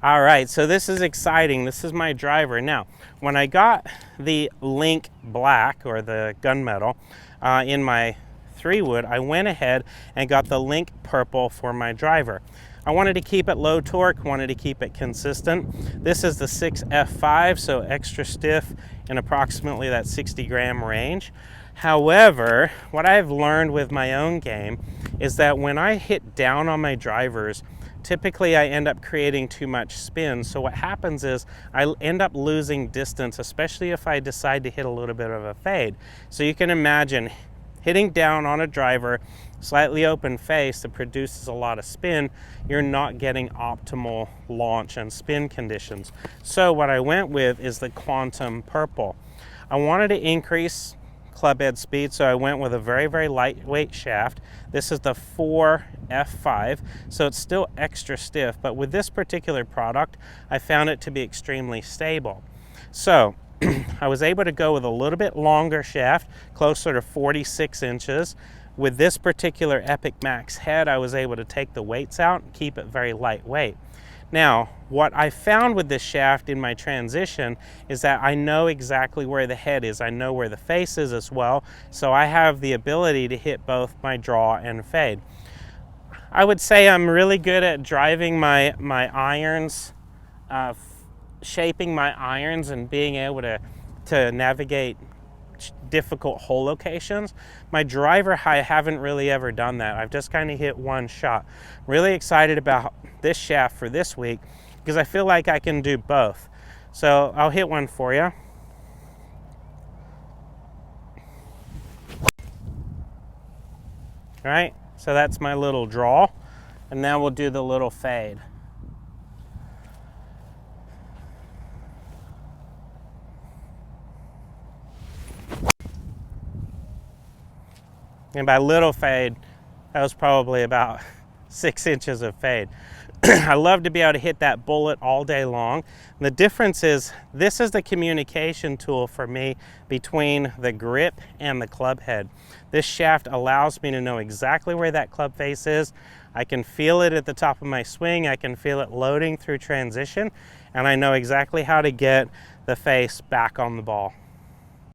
All right, so this is exciting. This is my driver. Now, when I got the Link Black, or the gunmetal, in my 3-wood, I went ahead and got the Link Purple for my driver. I wanted to keep it low torque, wanted to keep it consistent. This is the 6F5, so extra stiff in approximately that 60 gram range. However, what I've learned with my own game is that when I hit down on my drivers, typically I end up creating too much spin. So what happens is I end up losing distance, especially if I decide to hit a little bit of a fade. So you can imagine hitting down on a driver, slightly open face that produces a lot of spin, you're not getting optimal launch and spin conditions. So what I went with is the Quantum Purple. I wanted to increase club head speed, so I went with a very, very lightweight shaft. This is the 4F5, so it's still extra stiff, but with this particular product, I found it to be extremely stable. So I was able to go with a little bit longer shaft, closer to 46 inches. With this particular Epic Max head, I was able to take the weights out and keep it very lightweight. Now, what I found with this shaft in my transition is that I know exactly where the head is. I know where the face is as well, so I have the ability to hit both my draw and fade. I would say I'm really good at driving my irons, shaping my irons and being able to navigate difficult hole locations. My driver, I haven't really ever done that. I've just kind of hit one shot. Really excited about this shaft for this week because I feel like I can do both. So I'll hit one for you. All right, so that's my little draw, and now we'll do the little fade. And by little fade, that was probably about 6 inches of fade. I love to be able to hit that bullet all day long. The difference is this is the communication tool for me between the grip and the club head. This shaft allows me to know exactly where that club face is. I can feel it at the top of my swing. I can feel it loading through transition, and I know exactly how to get the face back on the ball.